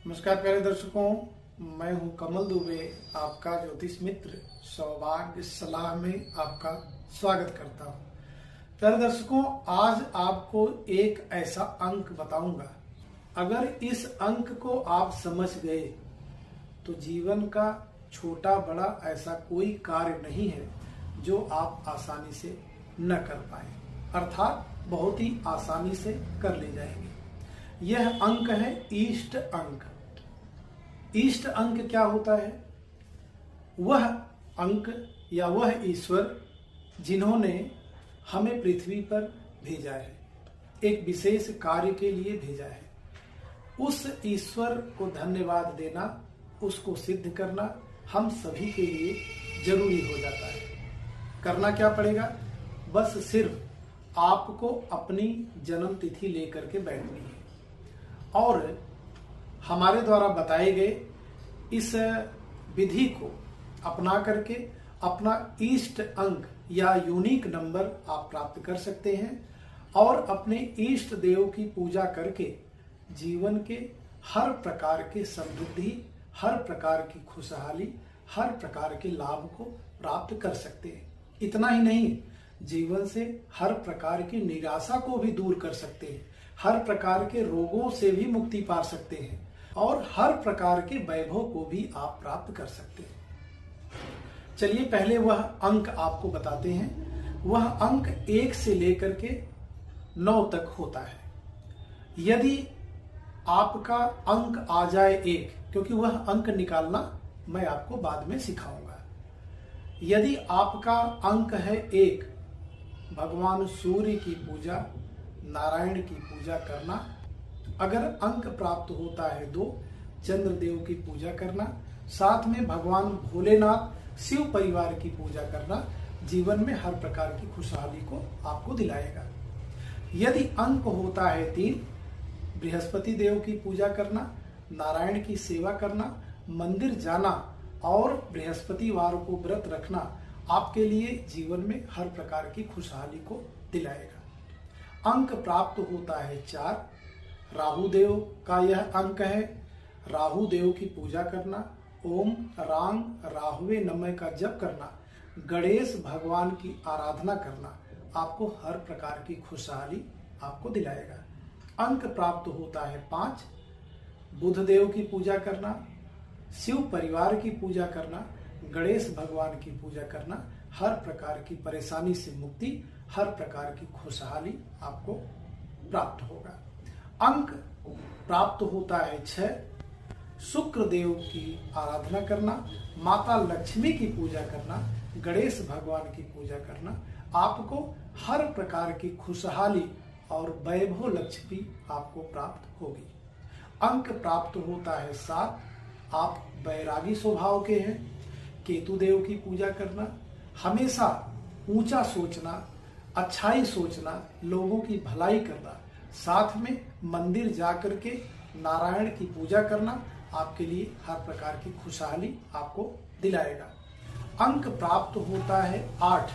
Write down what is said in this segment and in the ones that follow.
नमस्कार प्यारे दर्शकों, मैं हूं कमल दुबे, आपका ज्योतिष मित्र सौभाग्य सलाह में आपका स्वागत करता हूं। प्यारे दर्शकों, आज आपको एक ऐसा अंक बताऊंगा। अगर इस अंक को आप समझ गए तो जीवन का छोटा बड़ा ऐसा कोई कार्य नहीं है जो आप आसानी से न कर पाए, अर्थात बहुत ही आसानी से कर ले जाएंगे। यह अंक है ईष्ट अंक। ईष्ट अंक क्या होता है? वह अंक या वह ईश्वर जिन्होंने हमें पृथ्वी पर भेजा है, एक विशेष कार्य के लिए भेजा है, उस ईश्वर को धन्यवाद देना, उसको सिद्ध करना हम सभी के लिए जरूरी हो जाता है। करना क्या पड़ेगा? बस सिर्फ आपको अपनी जन्म तिथि लेकर के बैठनी है और हमारे द्वारा बताए गए इस विधि को अपना करके अपना ईष्ट अंक या यूनिक नंबर आप प्राप्त कर सकते हैं और अपने ईष्ट देव की पूजा करके जीवन के हर प्रकार के समृद्धि, हर प्रकार की खुशहाली, हर प्रकार के लाभ को प्राप्त कर सकते हैं। इतना ही नहीं, जीवन से हर प्रकार की निराशा को भी दूर कर सकते हैं, हर प्रकार के रोगों से भी मुक्ति पा सकते हैं और हर प्रकार के वैभव को भी आप प्राप्त कर सकते हैं। चलिए पहले वह अंक आपको बताते हैं। वह अंक 1 से लेकर के 9 तक होता है। यदि आपका अंक आ जाए 1, क्योंकि वह अंक निकालना मैं आपको बाद में सिखाऊंगा। यदि आपका अंक है 1, भगवान सूर्य की पूजा, नारायण की पूजा करना। अगर अंक प्राप्त होता है 2, चंद्रदेव की पूजा करना, साथ में भगवान भोलेनाथ शिव परिवार की पूजा करना जीवन में हर प्रकार की खुशहाली को आपको दिलाएगा। यदि अंक होता है 3, बृहस्पति देव की पूजा करना, नारायण की सेवा करना, मंदिर जाना और बृहस्पतिवार को व्रत रखना आपके लिए जीवन में हर प्रकार की खुशहाली को दिलाएगा। अंक प्राप्त होता है 4, राहु देव का यह अंक है। राहु देव की पूजा करना, ओम रांग राहुवे नमः का जप करना, गणेश भगवान की आराधना करना आपको हर प्रकार की खुशहाली आपको दिलाएगा। अंक प्राप्त होता है 5, बुध देव की पूजा करना, शिव परिवार की पूजा करना, गणेश भगवान की पूजा करना, हर प्रकार की परेशानी से मुक्ति, हर प्रकार की खुशहाली आपको प्राप्त होगा। अंक प्राप्त होता है 6, शुक्र देव की आराधना करना, माता लक्ष्मी की पूजा करना, गणेश भगवान की पूजा करना आपको हर प्रकार की खुशहाली और वैभव लक्ष्मी आपको प्राप्त होगी। अंक प्राप्त होता है 7, आप वैरागी स्वभाव के हैं। केतु देव की पूजा करना, हमेशा ऊंचा सोचना, अच्छाई सोचना, लोगों की भलाई करना, साथ में मंदिर जाकर के नारायण की पूजा करना आपके लिए हर प्रकार की खुशहाली आपको दिलाएगा। अंक प्राप्त होता है 8,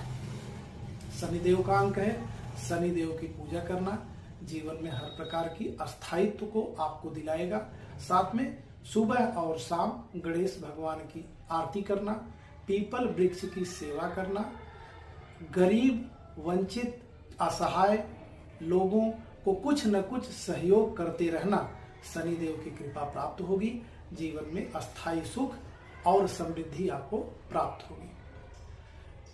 शनिदेव का अंक है। शनिदेव की पूजा करना जीवन में हर प्रकार की अस्थायित्व को आपको दिलाएगा। साथ में सुबह और शाम गणेश भगवान की आरती करना, पीपल वृक्ष की सेवा करना, गरीब, वंचित, असहाय लोगों को कुछ न कुछ सहयोग करते रहना, शनिदेव की कृपा प्राप्त होगी। जीवन में अस्थायी सुख और समृद्धि आपको प्राप्त होगी।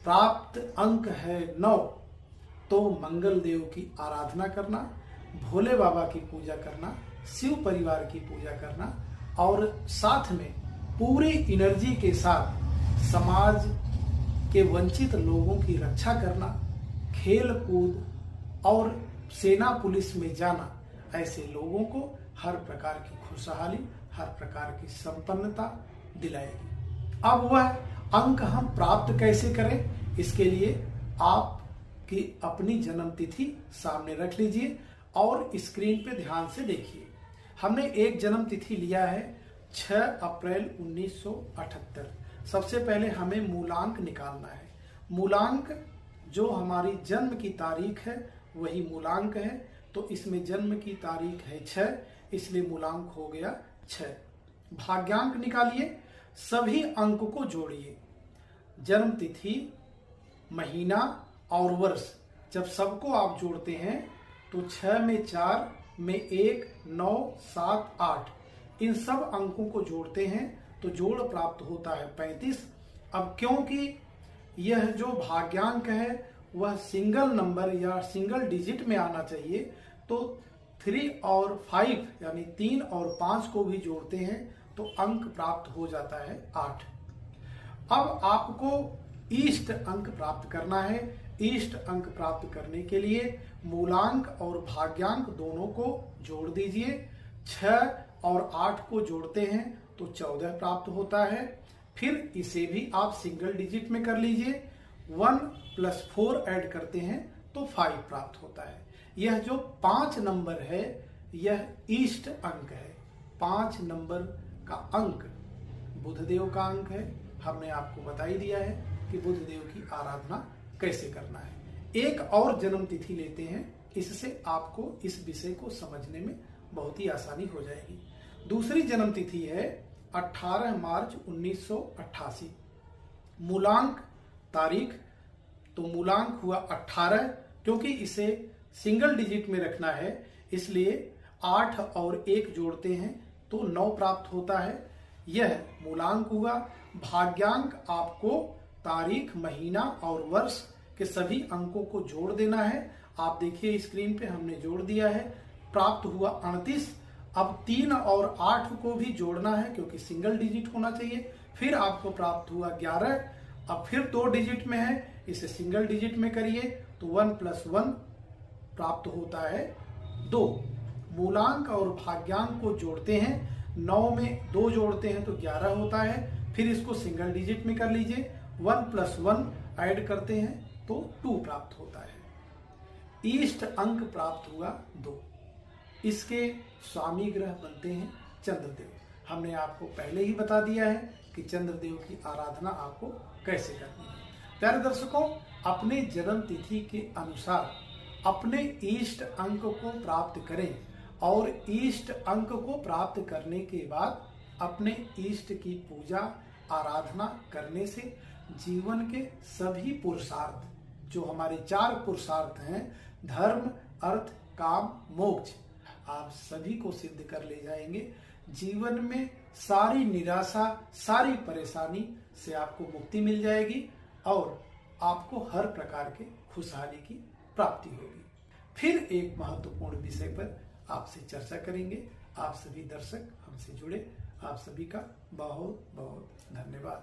प्राप्त अंक है 9, तो मंगल देव की आराधना करना, भोले बाबा की पूजा करना, शिव परिवार की पूजा करना और साथ में पूरी एनर्जी के साथ समाज के वंचित लोगों की रक्षा करना, खेल कूद और सेना पुलिस में जाना, ऐसे लोगों को हर प्रकार की खुशहाली, हर प्रकार की संपन्नता दिलाएगी। अब वह अंक हम प्राप्त कैसे करें, इसके लिए आपकी अपनी जन्म तिथि सामने रख लीजिए और स्क्रीन पे ध्यान से देखिए। हमने एक जन्म तिथि लिया है 6 अप्रैल 1978। सबसे पहले हमें मूलांक निकालना है। मूलांक जो हमारी जन्म की तारीख है वही मूलांक है, तो इसमें जन्म की तारीख है 6, इसलिए मूलांक हो गया 6। भाग्यांक निकालिए, सभी अंक को जोड़िए। जन्म तिथि, महीना और वर्ष जब सबको आप जोड़ते हैं तो 6 में 4 में 1, 9, 7, 8 इन सब अंकों को जोड़ते हैं तो जोड़ प्राप्त होता है 35। अब क्योंकि यह जो भाग्यांक है वह सिंगल नंबर या सिंगल डिजिट में आना चाहिए, तो 3 और 5 यानी 3 और 5 को भी जोड़ते हैं तो अंक प्राप्त हो जाता है 8। अब आपको इष्ट अंक प्राप्त करना है। इष्ट अंक प्राप्त करने के लिए मूलांक और भाग्यांक दोनों को जोड़ दीजिए। 6 और 8 को जोड़ते हैं तो 14 प्राप्त होता है। फिर इसे भी आप सिंगल डिजिट में कर लीजिए। 1 + 4 ऐड करते हैं तो 5 प्राप्त होता है। यह जो 5 नंबर है यह इष्ट अंक है। 5 नंबर का अंक बुधदेव का अंक है। हमने आपको बता ही दिया है कि बुधदेव की आराधना कैसे करना है। एक और जन्म तिथि लेते हैं, इससे आपको इस विषय को समझने में बहुत ही आसानी हो जाएगी। दूसरी जन्म तिथि है 18 मार्च 1988। मूलांक तारीख, तो मूलांक हुआ 18, क्योंकि इसे सिंगल डिजिट में रखना है इसलिए 8 और 1 जोड़ते हैं तो 9 प्राप्त होता है। यह मूलांक हुआ। भाग्यांक आपको तारीख, महीना और वर्ष के सभी अंकों को जोड़ देना है। आप देखिए स्क्रीन पे हमने जोड़ दिया है, प्राप्त हुआ 38। अब 3 और 8 को भी जोड़ना है क्योंकि सिंगल डिजिट होना चाहिए। फिर आपको प्राप्त हुआ 11। अब फिर 2 डिजिट में है, इसे सिंगल डिजिट में करिए तो 1 + 1 प्राप्त होता है 2। मूलांक और भाग्यांक को जोड़ते हैं, 9 में 2 जोड़ते हैं तो 11 होता है। फिर इसको सिंगल डिजिट में कर लीजिए, 1 + 1 ऐड करते हैं तो 2 प्राप्त होता है। इष्ट अंक प्राप्त हुआ 2। इसके स्वामी ग्रह बनते हैं चंद्रदेव। हमने आपको पहले ही बता दिया है कि चंद्रदेव की आराधना आपको कैसे करनी है। प्यारे दर्शकों, अपने जन्म तिथि के अनुसार अपने इष्ट अंक को प्राप्त करें और इष्ट अंक को प्राप्त करने के बाद अपने इष्ट की पूजा आराधना करने से जीवन के सभी पुरुषार्थ, जो हमारे 4 पुरुषार्थ हैं, धर्म, अर्थ, काम, मोक्ष, आप सभी को सिद्ध कर ले जाएंगे। जीवन में सारी निराशा, सारी परेशानी से आपको मुक्ति मिल जाएगी और आपको हर प्रकार के खुशहाली की प्राप्ति होगी। फिर एक महत्वपूर्ण विषय पर आपसे चर्चा करेंगे। आप सभी दर्शक हमसे जुड़े, आप सभी का बहुत बहुत धन्यवाद।